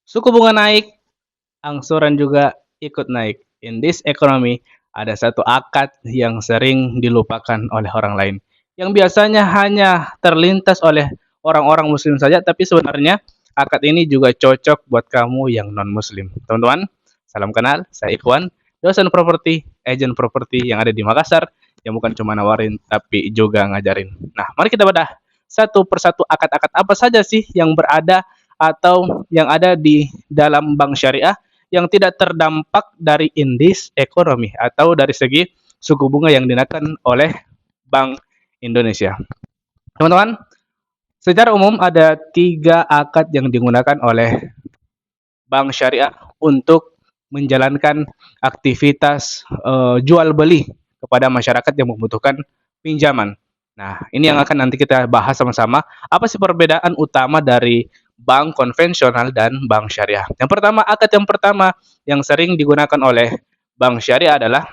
Suku bunga naik, angsuran juga ikut naik. In this economy, ada satu akad yang sering dilupakan oleh orang lain. Yang biasanya hanya terlintas oleh orang-orang muslim saja, tapi sebenarnya akad ini juga cocok buat kamu yang non-muslim. Teman-teman, salam kenal, saya Ikhwan, dosen properti, agent properti yang ada di Makassar, yang bukan cuma nawarin, tapi juga ngajarin. Nah, mari kita bedah satu persatu akad-akad apa saja sih yang berada atau yang ada di dalam bank syariah yang tidak terdampak dari indeks ekonomi atau dari segi suku bunga yang dinaikkan oleh Bank Indonesia. Teman-teman, secara umum ada tiga akad yang digunakan oleh bank syariah untuk menjalankan aktivitas jual beli kepada masyarakat yang membutuhkan pinjaman. Nah, ini yang akan nanti kita bahas sama-sama. Apa sih perbedaan utama dari bank konvensional dan bank syariah? Yang pertama, akad yang pertama yang sering digunakan oleh bank syariah adalah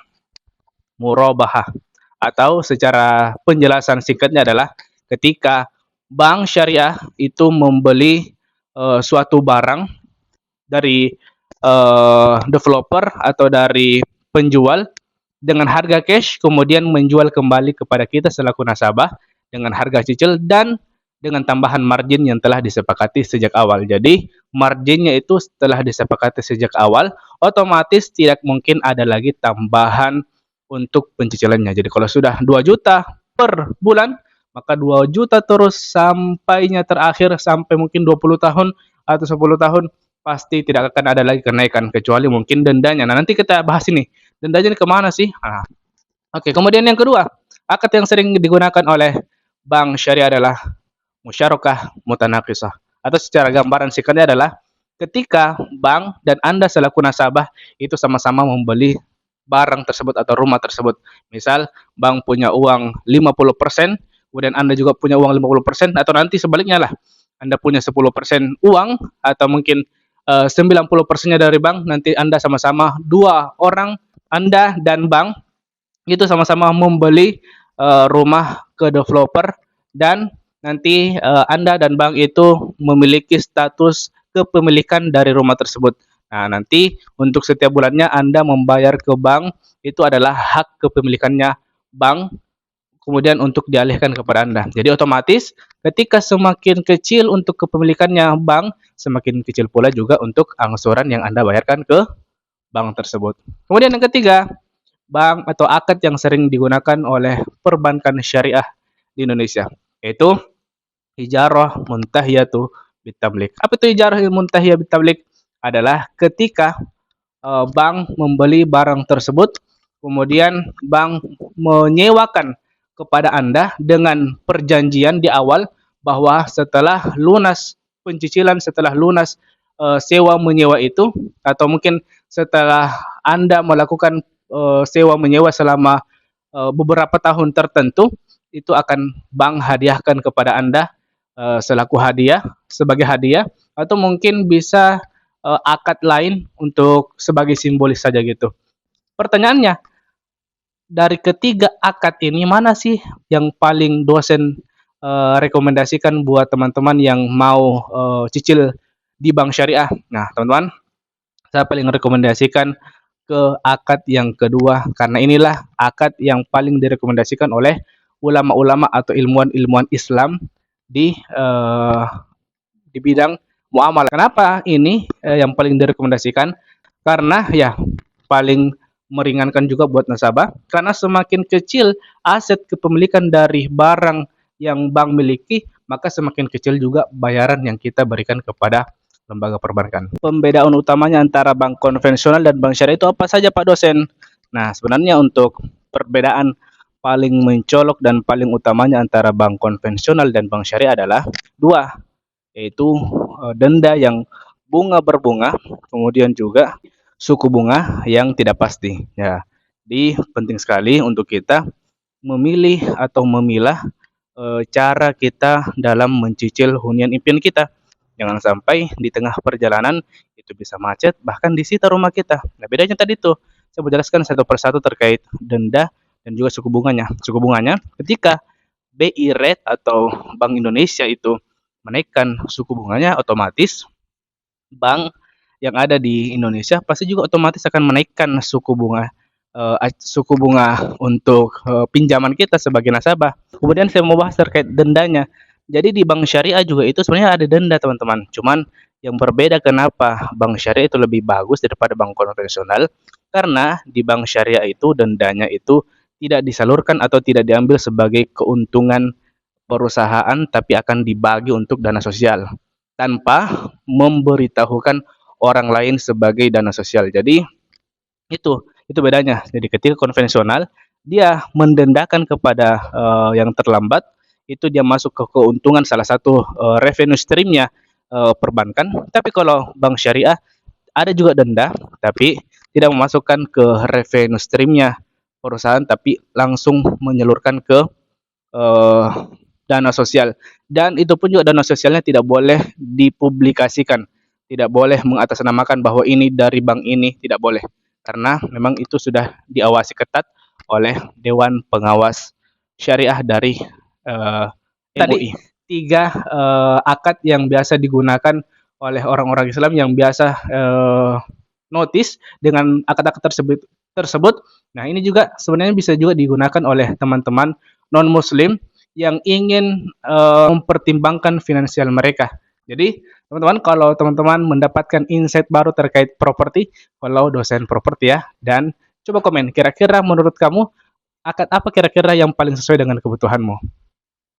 murabahah, atau secara penjelasan singkatnya adalah ketika bank syariah itu membeli suatu barang dari developer atau dari penjual dengan harga cash, kemudian menjual kembali kepada kita selaku nasabah dengan harga cicil dan dengan tambahan margin yang telah disepakati sejak awal. Jadi marginnya itu setelah disepakati sejak awal, otomatis tidak mungkin ada lagi tambahan untuk pencicilannya. Jadi kalau sudah 2 juta per bulan, maka 2 juta terus sampainya terakhir sampai mungkin 20 tahun atau 10 tahun, pasti tidak akan ada lagi kenaikan kecuali mungkin dendanya. Nah, nanti kita bahas ini. Dendanya ini kemana sih? Nah, oke, kemudian yang kedua, akad yang sering digunakan oleh bank syariah adalah musyarakah mutanakisah. Atau secara gambaran singkatnya adalah ketika bank dan Anda selaku nasabah itu sama-sama membeli barang tersebut atau rumah tersebut. Misal bank punya uang 50%, kemudian Anda juga punya uang 50%, atau nanti sebaliknya lah. Anda punya 10% uang atau mungkin 90%-nya dari bank, nanti Anda sama-sama dua orang, Anda dan bank itu sama-sama membeli rumah ke developer, dan nanti Anda dan bank itu memiliki status kepemilikan dari rumah tersebut. Nah, nanti untuk setiap bulannya Anda membayar ke bank itu adalah hak kepemilikannya bank, kemudian untuk dialihkan kepada Anda. Jadi otomatis ketika semakin kecil untuk kepemilikannya bank, semakin kecil pula juga untuk angsuran yang Anda bayarkan ke bank tersebut. Kemudian yang ketiga, bank atau akad yang sering digunakan oleh perbankan syariah di Indonesia, yaitu ijarah muntahiyatu bitamlik. Apa itu ijarah muntahiyah bitamlik? Adalah ketika bank membeli barang tersebut, kemudian bank menyewakan kepada Anda dengan perjanjian di awal bahwa setelah lunas pencicilan, setelah lunas sewa menyewa itu, atau mungkin setelah Anda melakukan sewa menyewa selama beberapa tahun tertentu, itu akan bank hadiahkan kepada Anda selaku hadiah, sebagai hadiah, atau mungkin bisa akad lain untuk sebagai simbolis saja gitu. Pertanyaannya, dari ketiga akad ini mana sih yang paling dosen rekomendasikan buat teman-teman yang mau cicil di bank syariah? Nah, teman-teman, saya paling rekomendasikan ke akad yang kedua, karena inilah akad yang paling direkomendasikan oleh ulama-ulama atau ilmuwan-ilmuwan Islam di di bidang muamalah. Kenapa ini yang paling direkomendasikan? Karena ya paling meringankan juga buat nasabah, karena semakin kecil aset kepemilikan dari barang yang bank miliki, maka semakin kecil juga bayaran yang kita berikan kepada lembaga perbankan. Pembedaan utamanya antara bank konvensional dan bank syariah itu apa saja, Pak dosen? Nah, sebenarnya untuk perbedaan paling mencolok dan paling utamanya antara bank konvensional dan bank syariah adalah dua, yaitu denda yang bunga berbunga, kemudian juga suku bunga yang tidak pasti. Ya, jadi penting sekali untuk kita memilih atau memilah cara kita dalam mencicil hunian impian kita. Jangan sampai di tengah perjalanan itu bisa macet, bahkan disita rumah kita. Nah, bedanya tadi tuh, saya menjelaskan satu persatu terkait denda dan juga suku bunganya. Suku bunganya ketika BI Rate atau Bank Indonesia itu menaikkan suku bunganya, otomatis bank yang ada di Indonesia pasti juga otomatis akan menaikkan suku bunga untuk pinjaman kita sebagai nasabah. Kemudian saya mau bahas terkait dendanya. Jadi di bank syariah juga itu sebenarnya ada denda teman-teman. Cuman yang berbeda kenapa bank syariah itu lebih bagus daripada bank konvensional? Karena di bank syariah itu dendanya itu tidak disalurkan atau tidak diambil sebagai keuntungan perusahaan, tapi akan dibagi untuk dana sosial tanpa memberitahukan orang lain sebagai dana sosial. Jadi itu bedanya. Jadi ketika konvensional dia mendendakan kepada yang terlambat, itu dia masuk ke keuntungan salah satu revenue streamnya perbankan. Tapi kalau bank syariah ada juga denda, tapi tidak memasukkan ke revenue streamnya perusahaan, tapi langsung menyalurkan ke eh, dana sosial. Dan itu pun juga dana sosialnya tidak boleh dipublikasikan, tidak boleh mengatasnamakan bahwa ini dari bank ini, tidak boleh. Karena memang itu sudah diawasi ketat oleh Dewan Pengawas Syariah dari MUI. Tadi tiga akad yang biasa digunakan oleh orang-orang Islam yang biasa notice dengan akad-akad tersebut. Nah, ini juga sebenarnya bisa juga digunakan oleh teman-teman non-muslim yang ingin mempertimbangkan finansial mereka. Jadi, teman-teman, kalau teman-teman mendapatkan insight baru terkait properti, kalau dosen properti ya, dan coba komen, kira-kira menurut kamu akad apa kira-kira yang paling sesuai dengan kebutuhanmu?